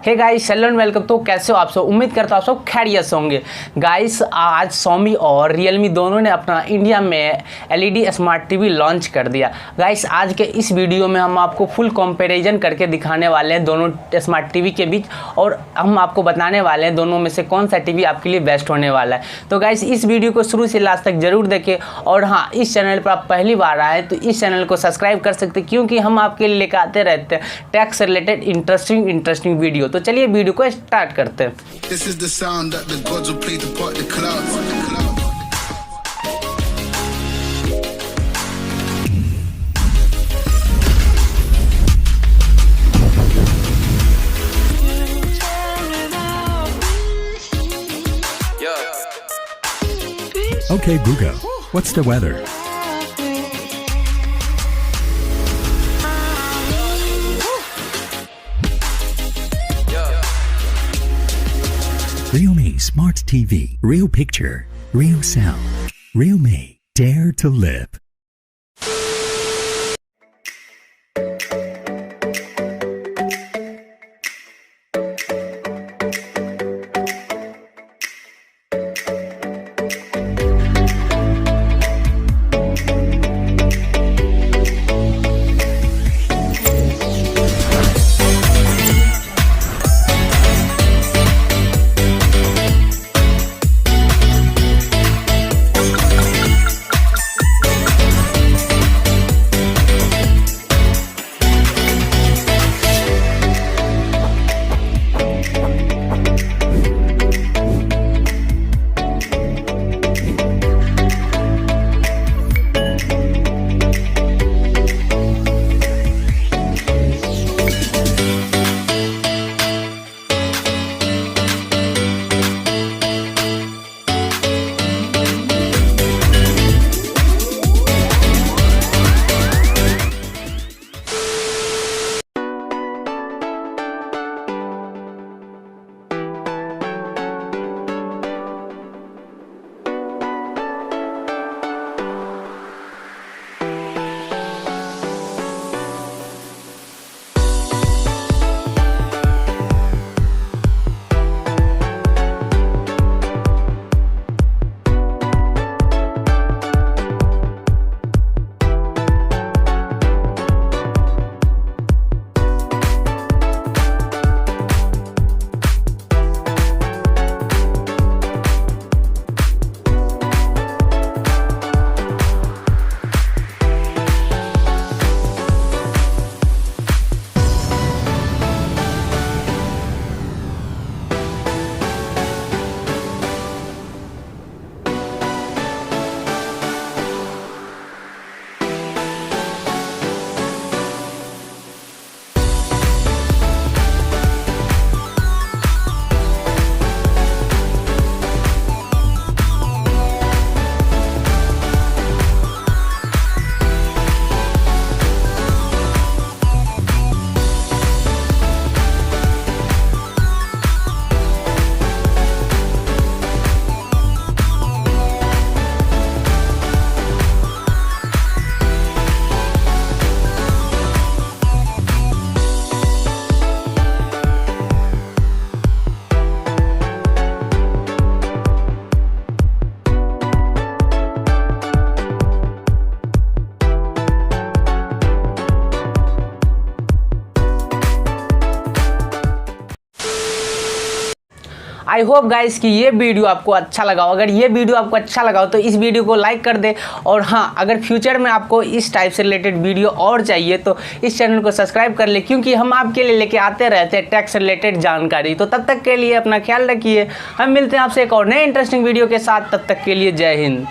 Hey guys, hello and welcome. तो कैसे हो आप सब? उम्मीद करता हूँ आप सब खैरियत से होंगे। गाइस, आज Xiaomi और Realme दोनों ने अपना इंडिया में LED स्मार्ट टीवी लॉन्च कर दिया। गाइस, आज के इस वीडियो में हम आपको फुल कंपैरिजन करके दिखाने वाले हैं दोनों स्मार्ट टीवी के बीच, और हम आपको बताने वाले हैं दोनों में से कौन सा टीवी आपके लिए बेस्ट होने वाला है। तो गाइस, इस वीडियो को शुरू से लास्ट तक जरूर देखें, और हाँ, इस चैनल पर आप पहली बार आए तो इस चैनल को सब्सक्राइब कर सकते हैं, क्योंकि हम आपके लिए लेकर आते रहते हैं टैक्स से रिलेटेड इंटरेस्टिंग वीडियो। तो चलिए वीडियो को स्टार्ट करते हैं। This is the sound that the gods will play to part the clouds. Okay, Google, what's the weather? Realme Smart TV. Real picture, real sound. Realme, dare to live. I hope guys कि ये video आपको अच्छा लगा हो। अगर ये video आपको अच्छा लगा हो तो इस वीडियो को लाइक कर दे, और हाँ, अगर फ्यूचर में आपको इस टाइप से रिलेटेड वीडियो और चाहिए तो इस चैनल को सब्सक्राइब कर ले, क्योंकि हम आपके लिए लेके आते रहते हैं टैक्स से रिलेटेड जानकारी। तो तब तक के लिए अपना ख्याल रखिए। हम मिलते हैं आपसे एक और नए इंटरेस्टिंग वीडियो के साथ। तब तक के लिए जय हिंद।